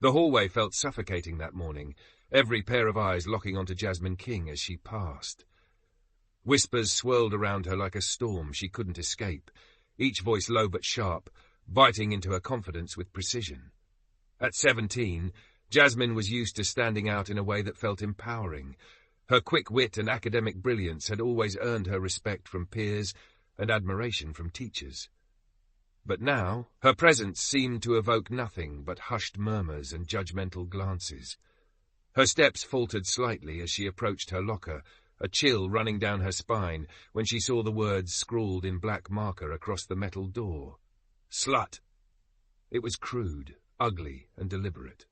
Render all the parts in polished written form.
The hallway felt suffocating that morning, every pair of eyes locking onto Jasmine King as she passed. Whispers swirled around her like a storm she couldn't escape, each voice low but sharp, biting into her confidence with precision. At 17, Jasmine was used to standing out in a way that felt empowering. Her quick wit and academic brilliance had always earned her respect from peers and admiration from teachers. But now, her presence seemed to evoke nothing but hushed murmurs and judgmental glances. Her steps faltered slightly as she approached her locker, a chill running down her spine when she saw the words scrawled in black marker across the metal door. Slut. It was crude, ugly, and deliberate.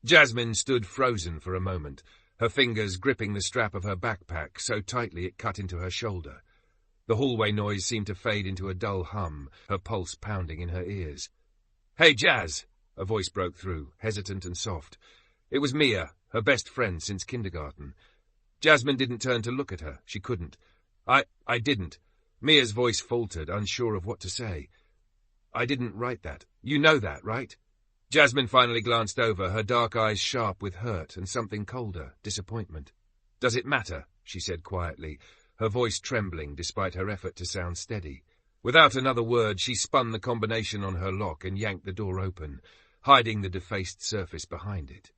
Jasmine stood frozen for a moment, her fingers gripping the strap of her backpack so tightly it cut into her shoulder. The hallway noise seemed to fade into a dull hum, her pulse pounding in her ears. "Hey, Jazz!" a voice broke through, hesitant and soft. It was Mia, her best friend since kindergarten. Jasmine didn't turn to look at her. She couldn't. I didn't. Mia's voice faltered, unsure of what to say. "I didn't write that. You know that, right?" Jasmine finally glanced over, her dark eyes sharp with hurt and something colder, disappointment. "Does it matter?" she said quietly, her voice trembling despite her effort to sound steady. Without another word, she spun the combination on her lock and yanked the door open, hiding the defaced surface behind it.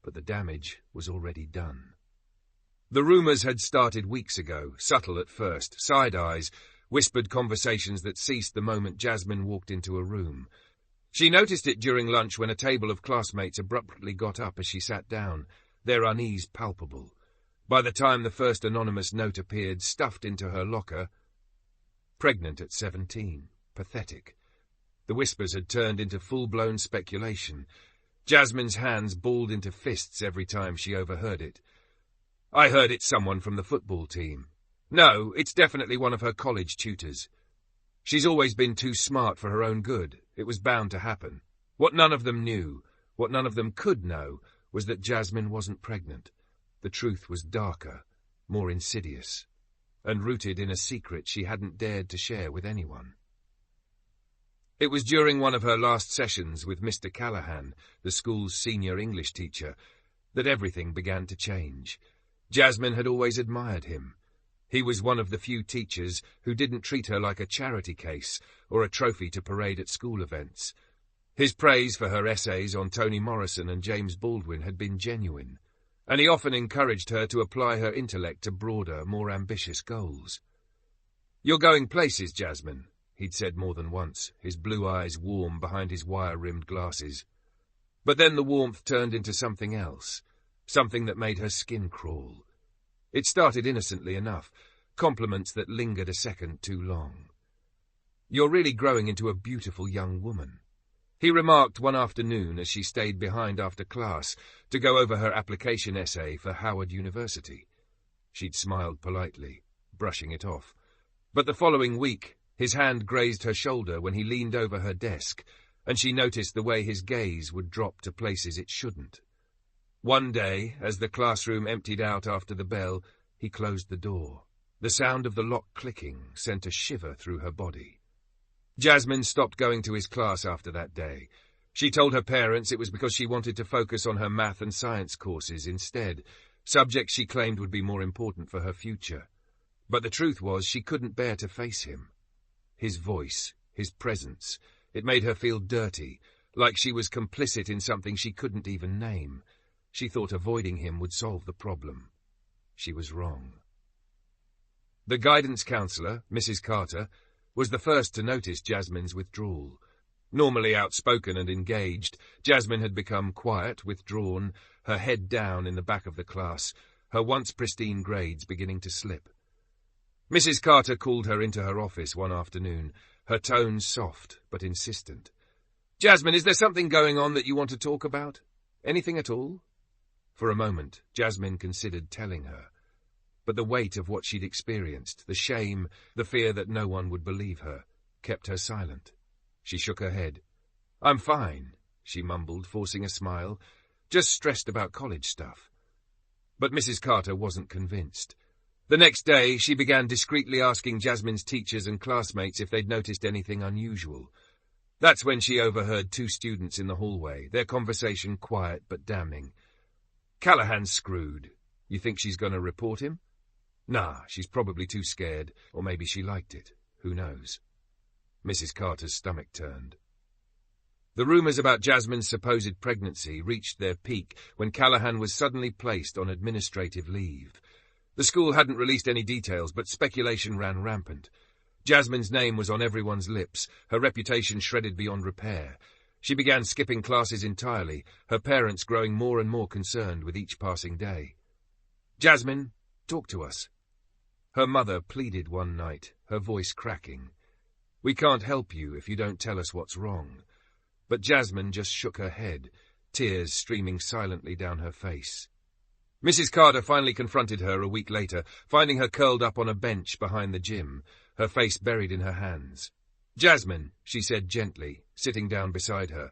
But the damage was already done. The rumors had started weeks ago, subtle at first, side eyes, whispered conversations that ceased the moment Jasmine walked into a room. She noticed it during lunch when a table of classmates abruptly got up as she sat down, their unease palpable. By the time the first anonymous note appeared, stuffed into her locker, pregnant at 17, pathetic. The whispers had turned into full-blown speculation. Jasmine's hands balled into fists every time she overheard it. "I heard it's someone from the football team. No, it's definitely one of her college tutors. She's always been too smart for her own good. It was bound to happen." What none of them knew, what none of them could know, was that Jasmine wasn't pregnant. The truth was darker, more insidious, and rooted in a secret she hadn't dared to share with anyone. It was during one of her last sessions with Mr. Callahan, the school's senior English teacher, that everything began to change. Jasmine had always admired him. He was one of the few teachers who didn't treat her like a charity case or a trophy to parade at school events. His praise for her essays on Toni Morrison and James Baldwin had been genuine, and he often encouraged her to apply her intellect to broader, more ambitious goals. "You're going places, Jasmine," he'd said more than once, his blue eyes warm behind his wire-rimmed glasses. But then the warmth turned into something else, something that made her skin crawl. It started innocently enough, compliments that lingered a second too long. "You're really growing into a beautiful young woman," he remarked one afternoon as she stayed behind after class to go over her application essay for Howard University. She'd smiled politely, brushing it off. But the following week, his hand grazed her shoulder when he leaned over her desk, and she noticed the way his gaze would drop to places it shouldn't. One day, as the classroom emptied out after the bell, he closed the door. The sound of the lock clicking sent a shiver through her body. Jasmine stopped going to his class after that day. She told her parents it was because she wanted to focus on her math and science courses instead, subjects she claimed would be more important for her future. But the truth was she couldn't bear to face him. His voice, his presence, it made her feel dirty, like she was complicit in something she couldn't even name. She thought avoiding him would solve the problem. She was wrong. The guidance counselor, Mrs. Carter, was the first to notice Jasmine's withdrawal. Normally outspoken and engaged, Jasmine had become quiet, withdrawn, her head down in the back of the class, her once pristine grades beginning to slip. Mrs. Carter called her into her office one afternoon, her tone soft but insistent. "Jasmine, is there something going on that you want to talk about? Anything at all?" For a moment, Jasmine considered telling her. But the weight of what she'd experienced, the shame, the fear that no one would believe her, kept her silent. She shook her head. "I'm fine," she mumbled, forcing a smile. "Just stressed about college stuff." But Mrs. Carter wasn't convinced. The next day, she began discreetly asking Jasmine's teachers and classmates if they'd noticed anything unusual. That's when she overheard two students in the hallway, their conversation quiet but damning. "Callahan's screwed. You think she's going to report him?" "Nah, she's probably too scared, or maybe she liked it. Who knows?" Mrs. Carter's stomach turned. The rumours about Jasmine's supposed pregnancy reached their peak when Callahan was suddenly placed on administrative leave. The school hadn't released any details, but speculation ran rampant. Jasmine's name was on everyone's lips, her reputation shredded beyond repair. She began skipping classes entirely, her parents growing more and more concerned with each passing day. "Jasmine, talk to us." Her mother pleaded one night, her voice cracking. "We can't help you if you don't tell us what's wrong." But Jasmine just shook her head, tears streaming silently down her face. Mrs. Carter finally confronted her a week later, finding her curled up on a bench behind the gym, her face buried in her hands. "Jasmine," she said gently, sitting down beside her,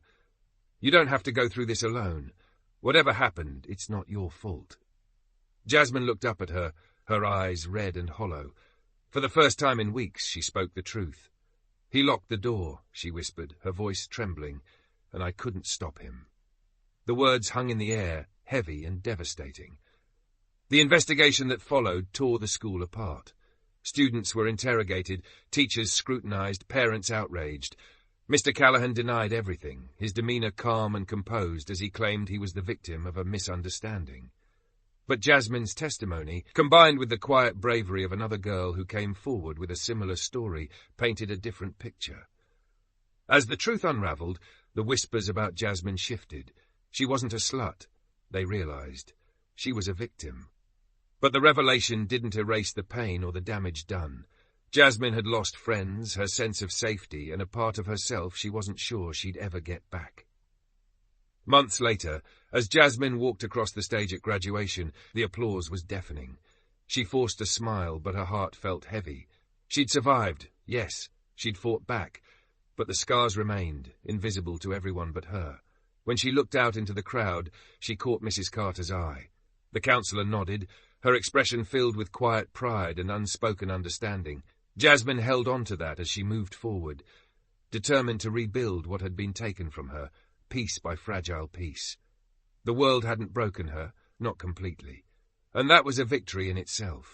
"you don't have to go through this alone. Whatever happened, it's not your fault." Jasmine looked up at her, her eyes red and hollow. For the first time in weeks, she spoke the truth. "He locked the door," she whispered, her voice trembling, "and I couldn't stop him." The words hung in the air, heavy and devastating. The investigation that followed tore the school apart. Students were interrogated, teachers scrutinized, parents outraged. Mr. Callahan denied everything, his demeanor calm and composed as he claimed he was the victim of a misunderstanding. But Jasmine's testimony, combined with the quiet bravery of another girl who came forward with a similar story, painted a different picture. As the truth unraveled, the whispers about Jasmine shifted. She wasn't a slut, they realized. She was a victim. But the revelation didn't erase the pain or the damage done. Jasmine had lost friends, her sense of safety, and a part of herself she wasn't sure she'd ever get back. Months later, as Jasmine walked across the stage at graduation, the applause was deafening. She forced a smile, but her heart felt heavy. She'd survived, yes, she'd fought back, but the scars remained, invisible to everyone but her. When she looked out into the crowd, she caught Mrs. Carter's eye. The counselor nodded, her expression filled with quiet pride and unspoken understanding. Jasmine held on to that as she moved forward, determined to rebuild what had been taken from her, piece by fragile piece. The world hadn't broken her, not completely, and that was a victory in itself.